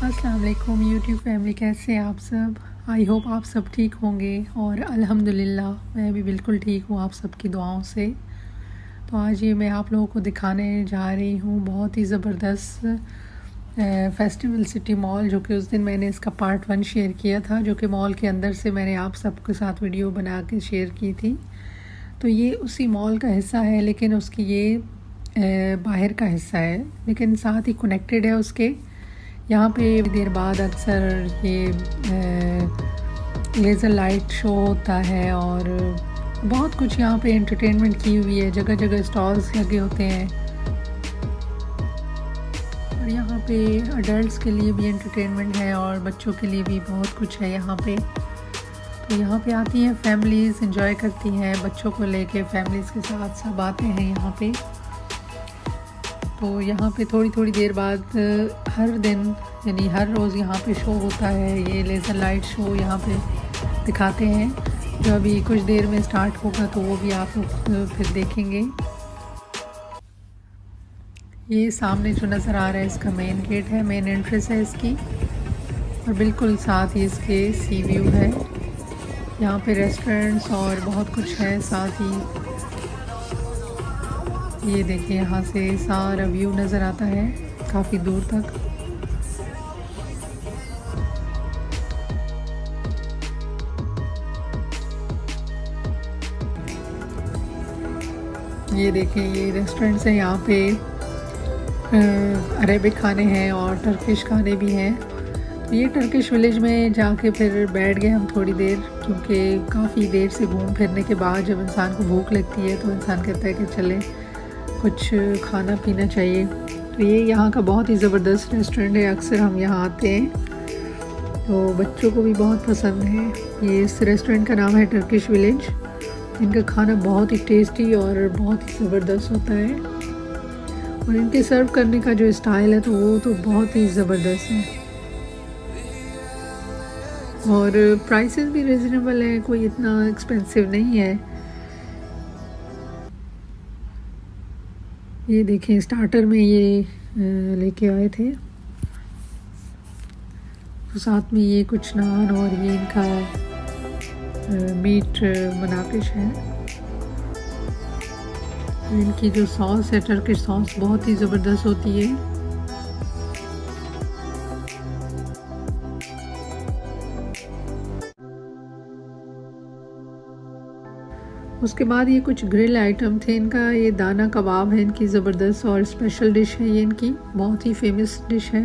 अस्सलाम वालेकुम YouTube family, कैसे हैं आप सब। आई होप आप सब ठीक होंगे और अल्हम्दुलिल्लाह मैं भी बिल्कुल ठीक हूँ आप सबकी दुआओं से। तो आज ये मैं आप लोगों को दिखाने जा रही हूँ बहुत ही ज़बरदस्त फेस्टिवल सिटी मॉल, जो कि उस दिन मैंने इसका पार्ट 1 शेयर किया था, जो कि मॉल के अंदर से मैंने आप सबके साथ वीडियो बना के शेयर की थी। तो ये उसी मॉल का हिस्सा है, लेकिन उसकी ये बाहर का हिस्सा है, लेकिन साथ ही कनेक्टेड है उसके। यहाँ पे देर बाद अक्सर ये लेज़र लाइट शो होता है और बहुत कुछ यहाँ पे एंटरटेनमेंट की हुई है, जगह जगह स्टॉल्स लगे होते हैं। और यहाँ पे अडल्ट्स के लिए भी एंटरटेनमेंट है और बच्चों के लिए भी बहुत कुछ है यहाँ पे। तो यहाँ पे आती हैं फैमिलीज़, एंजॉय करती हैं, बच्चों को लेके फैमिलीज़ के साथ सब आते हैं यहाँ पे। तो यहाँ पे थोड़ी थोड़ी देर बाद हर दिन यानी हर रोज़ यहाँ पे शो होता है, ये लेज़र लाइट शो यहाँ पे दिखाते हैं, जो अभी कुछ देर में स्टार्ट होगा, तो वो भी आप लोग फिर देखेंगे। ये सामने जो नज़र आ रहा है इसका मेन गेट है, मेन एंट्रेंस है इसकी, और बिल्कुल साथ ही इसके सी व्यू है। यहाँ पे रेस्टोरेंट्स और बहुत कुछ है साथ ही। ये देखिए यहाँ से सारा व्यू नज़र आता है काफ़ी दूर तक। ये देखें ये रेस्टोरेंट्स हैं, यहाँ पे अरेबिक खाने हैं और टर्किश खाने भी हैं। तो ये टर्किश विलेज में जाके फिर बैठ गए हम थोड़ी देर, क्योंकि काफ़ी देर से घूम फिरने के बाद जब इंसान को भूख लगती है तो इंसान कहता है कि चले कुछ खाना पीना चाहिए। तो ये यहाँ का बहुत ही ज़बरदस्त रेस्टोरेंट है, अक्सर हम यहाँ आते हैं, तो बच्चों को भी बहुत पसंद है। ये इस रेस्टोरेंट का नाम है टर्किश विलेज। इनका खाना बहुत ही टेस्टी और बहुत ही ज़बरदस्त होता है, और इनके सर्व करने का जो स्टाइल है तो वो तो बहुत ही ज़बरदस्त है, और प्राइसेस भी रिजनेबल है, कोई इतना एक्सपेंसिव नहीं है। ये देखें स्टार्टर में ये लेके आए थे, तो साथ में ये कुछ नान और ये इनका मीट मनाकिश है। इनकी जो सॉस है टर्किश सॉस बहुत ही ज़बरदस्त होती है। उसके बाद ये कुछ ग्रिल आइटम थे इनका, ये दाना कबाब है इनकी ज़बरदस्त और स्पेशल डिश है, ये इनकी बहुत ही फेमस डिश है।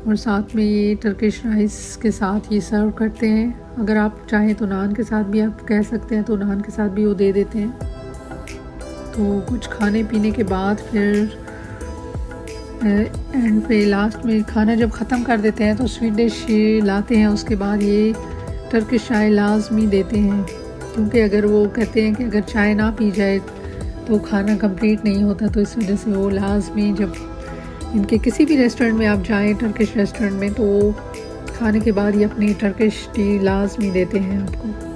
और साथ में ये टर्किश राइस के साथ ये सर्व करते हैं। अगर आप चाहें तो नान के साथ भी आप कह सकते हैं, तो नान के साथ भी वो दे देते हैं। तो कुछ खाने पीने के बाद फिर एंड पे लास्ट में खाना जब ख़त्म कर देते हैं तो स्वीट डिश लाते हैं। उसके बाद ये टर्किश चाय लाजमी देते हैं, क्योंकि अगर वो कहते हैं कि अगर चाय ना पी जाए तो खाना कंप्लीट नहीं होता, तो इस वजह से वो लाजमी, जब इनके किसी भी रेस्टोरेंट में आप जाएं टर्किश रेस्टोरेंट में, तो वो खाने के बाद ये अपनी टर्किश टी लाजमी देते हैं आपको।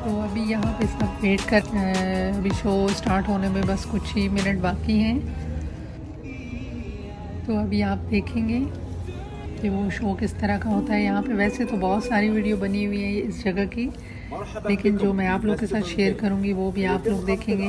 तो अभी यहाँ पे सब वेट कर, अभी शो स्टार्ट होने में बस कुछ ही मिनट बाकी हैं। तो अभी आप देखेंगे कि वो शो किस तरह का होता है। यहाँ पे वैसे तो बहुत सारी वीडियो बनी हुई है इस जगह की, लेकिन जो मैं आप लोग के साथ शेयर करूँगी वो भी आप लोग देखेंगे।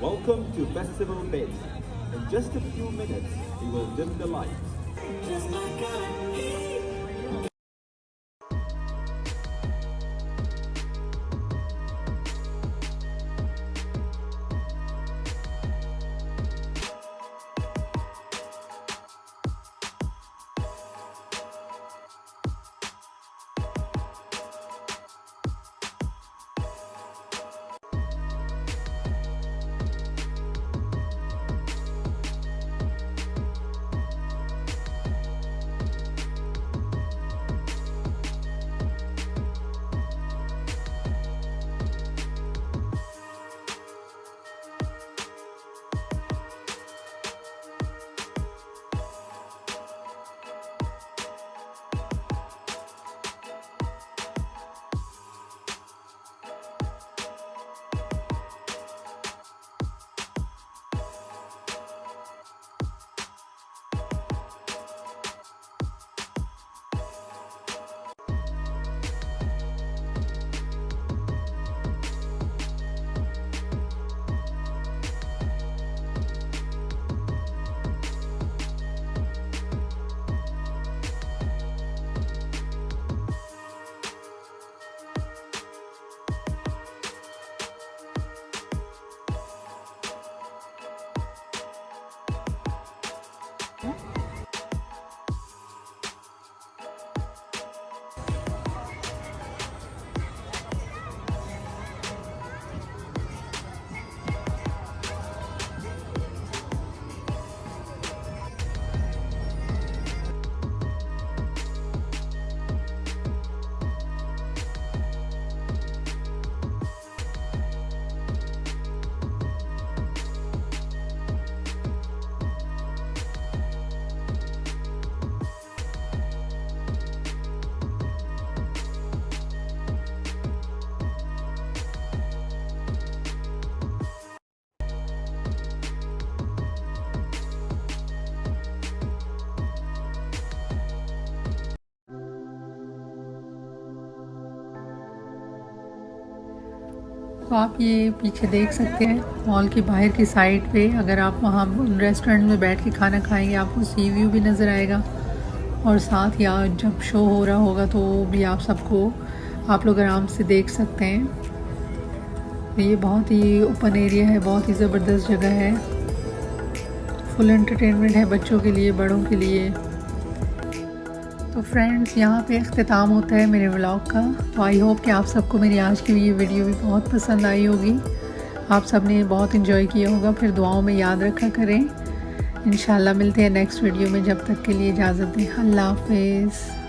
Welcome to Festival Base. In just a few minutes, we will dim the lights. तो आप ये पीछे देख सकते हैं मॉल की बाहर की साइड पे, अगर आप वहाँ रेस्टोरेंट में बैठ के खाना खाएंगे आपको सी व्यू भी नज़र आएगा, और साथ या जब शो हो रहा होगा तो भी आप लोग आराम से देख सकते हैं। तो ये बहुत ही ओपन एरिया है, बहुत ही ज़बरदस्त जगह है, फुल एंटरटेनमेंट है बच्चों के लिए, बड़ों के लिए। तो फ्रेंड्स, यहाँ पे अख्तिताम होता है मेरे व्लॉग का। तो आई होप कि आप सबको मेरी आज की ये वीडियो भी बहुत पसंद आई होगी, आप सब ने बहुत इन्जॉय किया होगा। फिर दुआओं में याद रखा करें। इंशाल्लाह मिलते हैं नेक्स्ट वीडियो में, जब तक के लिए इजाज़त दें। अल्लाह हाफिज़।